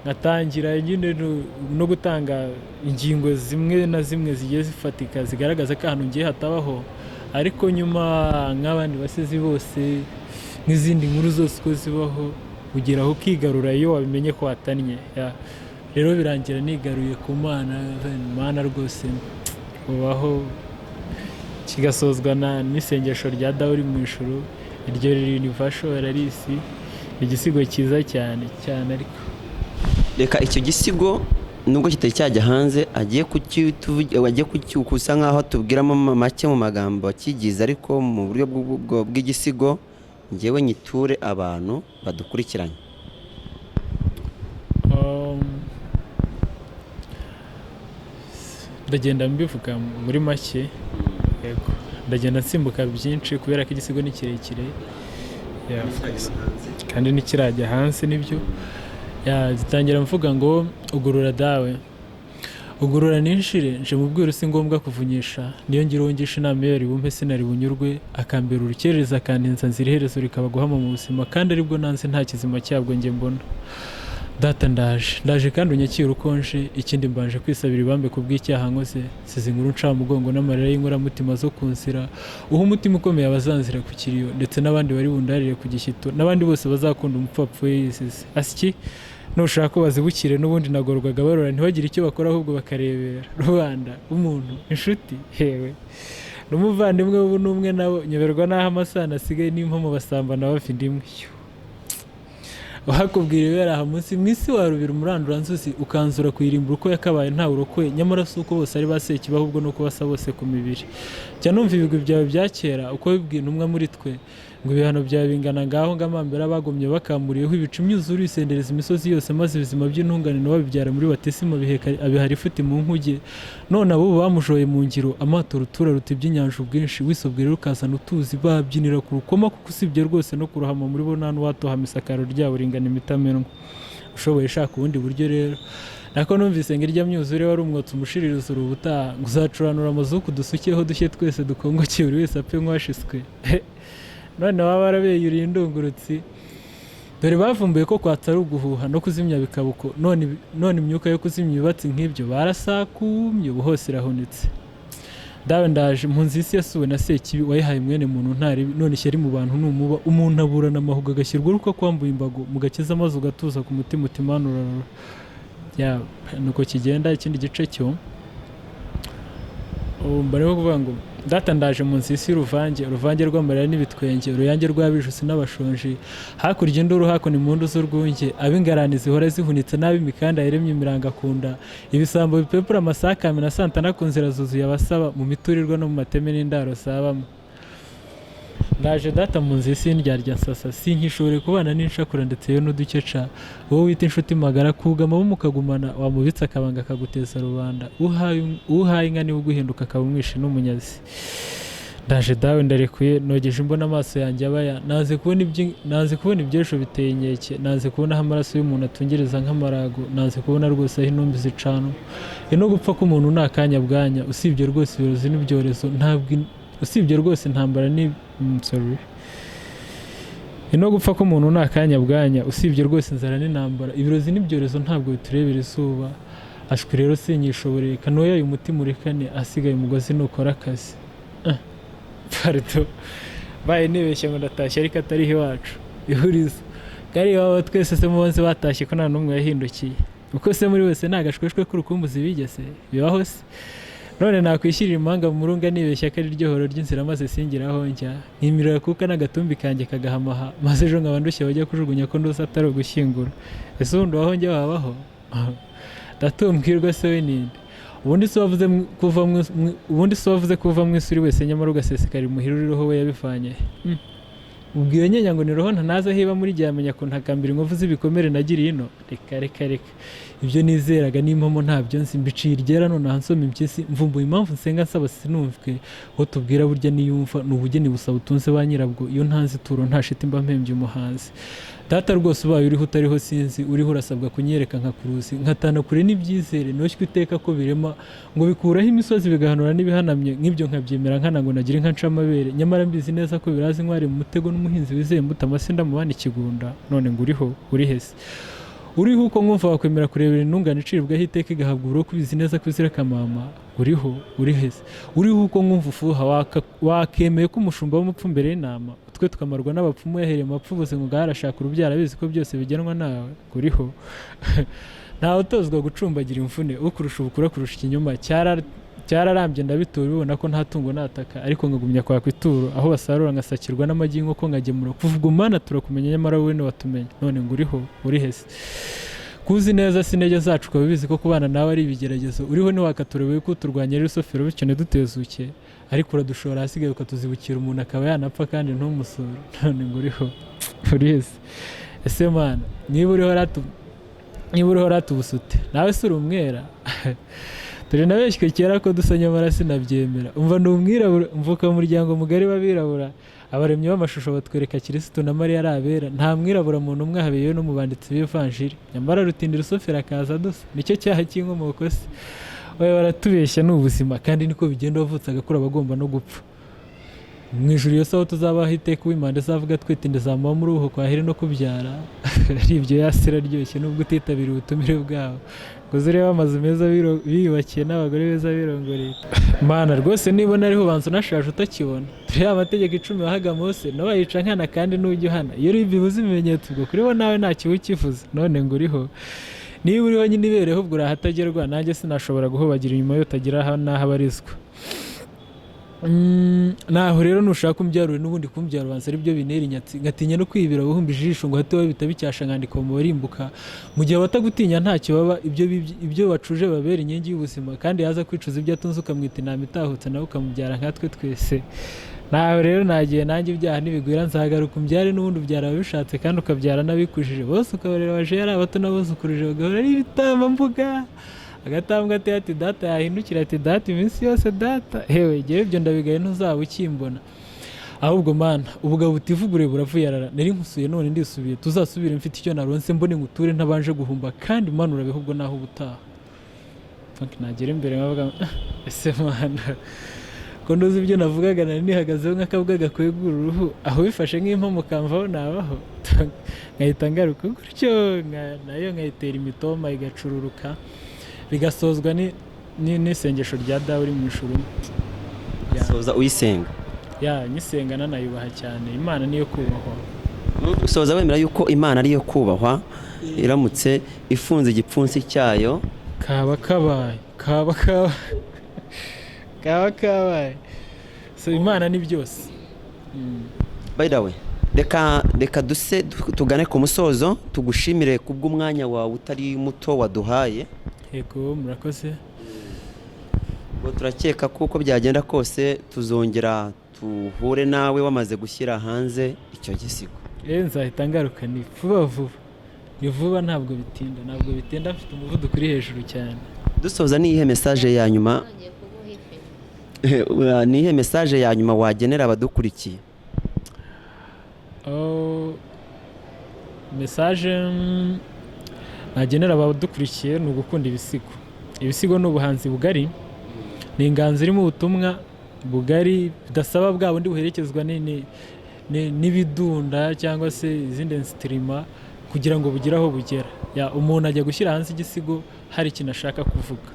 ngatangira nyine no gutanga ingingo zimwe na zimwe zigiye zifatika zigaragaza ko ahantu ngiye hatabaho. Ariko nyuma nk'abandi basizi bose, n'izindi nkuru zose uko zibaho, ugeraho ukigarura iyo wabimenye ko watannye. Rero birangira nigaruye ku Mana rwose, ubaho kigasozwa n'isengesho rya Dawuri mu ijuru. Iryo Universal Rarisi, igisigo cyiza cyane. Ariko reka icyo gisigo nubwo kitari cyajya hanze agiye kucyukusa nkaho tubwiramo make mu magambo akigize, ariko mu buryo bw'igisigo ngewe nyiture abantu badukurikiranye. ndagenda mbivuga muri make. Yego, ndagenda nsimbuka byinshi kubera ko igisigo ni kirekire kandi nikirajya hanze. Nibyo zitangira mvuga ngo ugurura dawe, ugurura ninshire, nje mubwira si ngombwa kuvunyisha, niyo ngira wongisha inama yari bumpe sinari bunyurwe, akambera urukereza kandinza nzira iherezo rikaba guhama mu buzima, kandi aribwo nanze nta kizima cyabwo nge mbona. Data ndaje kandi unyakira ukonje, ikindi mbanje kwisabira ibambe kubw'icyaha nkoze, size inkuru nca mugongo n'amarira y'inkoramutima zo kunsira, uha umutima ukomeye abazanzira ku kiriyo, ndetse n'abandi bari bundarire ku gishyito, n'abandi bose bazakunda umupfapfu yisize. Asiki nushaka ko bazibukire n'ubundi nagorwaga barora ntibagire icyo bakora ahubwo bakarebera rubanda umuntu inshuti hewe n'umuvandimwe w'ubu n'umwe nabo nyoberwa n'aho amasano asigaye n'impamo basambana bafite imwe wakubwira ibera aha munsi mu isi warubira umuranduranzuzi ukanzura kuyirimbura uko yakabaye ntawe urokoye nyamara si uko bose ari basekiba ahubwo nuko basa bose ku mibiri jya numva ibigwi byawe bya kera uko bibwiye intumwa muri twe ngo ibihano byawe bingana ngaho ngamambera bagomye bakamuriyeho ibicu imyuzure isendereza imisozi yose maze ibizima by'intungane babibyara muri batisimu abihara ifuti mu nkuge none abo bamushoye mu ngiro amato rutura ruta iby'inyanja ubwinshi wisobwera ukazana utuzi babyinira ku rukoma kuko usibye rwose no kurohama muri bo nta n'uwatohama isakaro ryabo ringana imitamenwa ushoboye shaka ubundi buryo rero nako numvise ngo irya myuzure wari umwotsi umushiririza ubutaha ngo uzacuranura amazuku dusukeho dushye twese dukongokeye buri wese apfe nk'uwashiswe none waba warabeyuriye indungurutsi dore bavumbuye ko kwatsa ari uguhuha no kuzimya bikabuko none imyuka yo kuzimya ibibatsi nk'ibyo barasakumye ubu hose irahunitse dawe ndaje impunzi y'isi yasuwe na sekibi wayihaye mwene muntu ntaribi none ishyari mu bantu numuba umuntu aburana amahuga agashyirwa uruko kwambuye imbago mugakiza amazi ugatuza ku mutima utimanura ya nuko kigenda ikindi gice cyo barimo kuvuga ngo data ndaje munsi y'isi uruvange rw'amarira n'ibitwenge uruyange rw'abijusi n'abashonji hakurya induru hakuno impundu z'urwunge ab'ingarani zihora zihunitse n'ab'imikanda yaremye imiranga akunda ibisambo bipepura amasakame na santana ku nzira zuzuye abasaba mu miturirwa no mu mateme n'indaro sabamo ndaje data mu nzu y'isi ndyarya nsasa sinkishobore kubana n'inshakura ndetse yo n'udukeca wowe wita inshuti magara kugama mukagumana wamubitsa akabanga akaguteza rubanda uhaye inka niwe uguhinduka akaba umwishi n'umunyazi ndaje dawe ndarekuye nogeje imbona amaso yanjye abaya naze kubona ibyesho biteye inkeke naze kubona aho amaraso y'umuntu atungereza nk'amarago naze kubona rwose aho intumbi zicana no gupfa k'umuntu ni akanya bwanya usibye rwose ibirozi n'ibyorezo usibye rwose intambara ni no gupfa k'umuntu ni akanya bwanya usibye rwose inzara n'intambara ibirozi n'ibyorezo ntabwo biturebera izuba ashwi rero sinyishoboreye kanoya uyu mutima urekane asigaye umugozi nukora akazi pardon baye nibeshye ngo ndatashye ariko atariho iwacu ihurizo kari iwabo twese se mubonze batashye ko nta n'umwe yahindukiye uko se muri wese nta gashweshwe k'urukumbuzi bigese bibaho se none nakwishyirira impanga mu murunga nibeshya ko ari ryo horo ry'inzira maze singiraho njya nkimirira kuka n'agatumbi kanjye kagahamaha maze ejo nkaba ndushye bajya kujugunya ko ndusa atari ugushyingura ese ubundi waho njya wabaho ndatumbwirwa se we ninde ubundi se wavuze kuva mu isuri wese nyamara ugasesekara imuhira uriho we yabivanye ubwiye nyenya ngo niroho ntanaza hiba muri gihe amenya ko ntakambira inkovu z'ibikomere nagiriye ino reka ibyo nizeraga n'impamo ntabyo nzi mbiciye iryera none hansoma impyisi mvumbuye impamvu nsenga nsaba sinumvwe uwo tubwira burya niyumva ni ubugeni busaba utunze ba nyirabwo iyo ntanze ituro nta shiti mba mpembye umuhanzi data rwose ubaye uriho utariho sinzi uriho urasabwa kunyereka nka kuruzi nkatana kure n'ibyizere noshywe iteka ko birema ngo bikuraho imisozi bigahanura n'ibihanamye nk'ibyo nkabyemera nkana ngo nagire nka ncamabere nyamara mbizi neza ko birazi nkwari mu mutego n'umuhinzi wizeye mbuta amasinda mubana ikigunda none ngo uri hese uriho uko mwumva wakwemera kurebera intungane iciribwaho iteka igahabwa uburo kubizi neza ko izira akamama uri hese uriho uko mwumva ufuha wakemeye ko umushumba w'umupfu mbere y'inama twe tukamarwa n'abapfumu yahereye mu bapfu bose ngo arashaka urubyaro abizi ko byose bigenwa nawe uriho ntawe utozwa gucumbagira imvune ukurusha ubukura kurusha ikinyoma cyararambye ndabitura ubibona ko nta tungo nataka ariko nkagumya kwaka ituro aho basarura ngasakirwa n'amagi y'inkoko nkagemura kuvuga umwana turakumenya nyamara wowe ntiwatumenya none ngo uri hese kuzi neza sinege zacu ukaba ubizi ko kubana nawe ari ibigeragezo uriho ntiwakaturebeye ko uturwanya ari rusofero bityo ntidutezuke ariko uradushora hasigaye ukatuzibukira umuntu akaba yanapfa kandi ntumusure none ngo uri hese ese mana niba uriho ratubusute nawe si uri umwera dore nabeshywe kera ko dusa nyamara sinabyemera umva ndi umwirabura mvuka mu muryango mugari w'abirabura abaremyi b'amashusho batwereka Kirisitu na Mariya ari abera nta mwirabura muntu umwe habeyeho no mu banditsi b'ivanjiri nyamara rutindira usofera akaza dusa nicyo cyaha cy'inkomoko se wowe baratubeshya ni ubuzima kandi niko bigenda wavutse agakura abagomba no gupfa mu ijuru iyo saho tuzabaho iteka uw'Imana izavuga twite ndazamuba muri uho kwahera no kubyara ari ibyo yasira ryoshye nubwo utitabira ubutumire bwabo ngo zirebe amazu meza biyubakiye n'abagore beza birongoreye Mana rwose nibona ariho banza unashaje utakibona turi amategeko 10 wahaga Mose nawe yica nkana kandi n'ujya uhana iyo bibuze ibimenyetso ubwo kuriho nawe nta kibu kivuze none ngo uriho niba uriho nyine ibereho ubwo urahatagerwa nanjye sinashobora guhobagira inyuma yo utagira aho nahabarizwa naho rero nushaka umbyarure n'ubundi kumbyara banza ari byo binera inyatsi ngatinya no kwibira buhumba ijisho ngo hato bitabicyasha ngandika mu barimbuka mu gihe batagutinya ntacyo baba ibyo bacuje babera inyengi y'ubuzima kandi yaza kwicuza ibyo atunze ukamwita inama itahutse nawe ukamubyara nkatwe twese naho rero nagiye nanjye ibyaha n'ibigwira nzagaruka umbyare n'ubundi ubyara ababishatse kandi ukabyara n'abikujije bose ukabarera baje yari abato n'abozukurije bagahora ari ibitamba mvuga agatambwa ati data yahindukira ati data iminsi yose data hewe igihe ibyo ndabigaye ntuzaba ukimbona ahubwo Mana ubugabo butivugure buravuyarara nari nkusuye none ndisubiye tuzasubire mfite icyo naronse mbone nguture ntabanje guhumba kandi Mana urabeho ubwo naho ubutaha nagera imbere nkavuga ese Mana ko nduzi ibyo navugaga nari nihagazeho nk'akabuga gakwegura uruhu aho bifashe nk'impamo kamvaho nabaho nkahita ngaruka gutyo nayo nkayitera imitoma igacururuka bigasozwa n'isengesho rya dawe uri mu ijuru soza uyisenga nyisenga nanayubaha cyane Imana niyo kubahwa soza wemera yuko Imana ariyo kubahwa iramutse ifunze igipfunsi cyayo kaba kabaye so Imana ni byose by the way reka tugane ku musozo tugushimire kubw'umwanya wawe utari muto waduhaye yego murakoze ngo turakeka kuko byagenda kose tuzongera tuhure nawe wamaze gushyira hanze icyo gisigo nzahita ngaruka ni vuba ntabwo bitinda mfite umuvuduko uri hejuru cyane dusoza niyihe message ya nyuma niyihe message ya nyuma wagenera abadukurikiye message nagenera abadukurikiye ni ugukunda ibisigo ni ubuhanzi bugari ni inganzo irimo ubutumwa bugari bidasaba bwa bundi buherekezwa n'ibidunda cyangwa se izindi insitirima kugira ngo bugire aho bugera umuntu ajya gushyira hanze igisigo hari ikintu ashaka kuvuga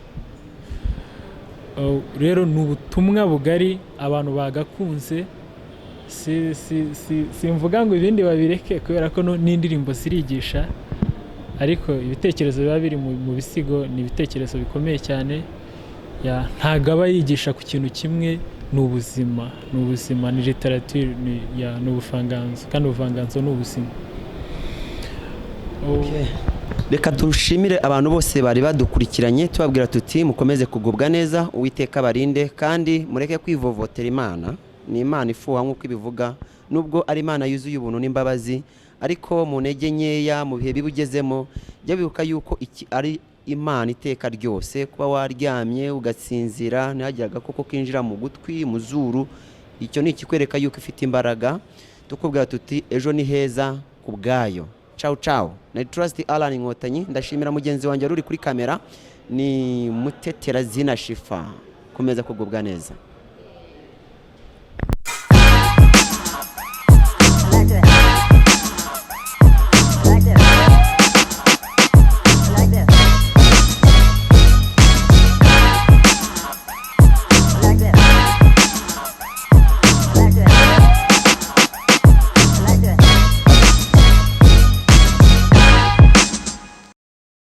rero ni ubutumwa bugari abantu bagakunze simvuga ngo ibindi babireke kubera ko n'indirimbo zirigisha ariko ibitekerezo biba biri mu bisigo ni ibitekerezo bikomeye cyane ntabwo aba yigisha ku kintu kimwe ni ubuzima ni literature ni ubuvanganzo kandi ubuvanganzo ni ubuzima reka dushimire abantu bose bari badukurikiranye tubabwira tuti mukomeze kugubwa neza Uwiteka barinde kandi mureke kwivovotera Imana ni Imana ifuha nk'uko ibivuga nubwo ari Imana yuzuye ubuntu n'imbabazi ariko mu ntege nkeya mu bihe bibugezemo jya bibuka yuko iki ari Imana iteka ryose kuba waryamye ugatsinzira ntihagire agakoko kinjira mu gutwi mu zuru icyo ni ikikwereka yuko ifite imbaraga tukubwira tuti ejo ni heza ku bwayo ciao na Trust Alan Inkotanyi ndashimira mugenzi wanjye uri kuri kamera ni Muteterazina Shifa komeza kugubwa neza.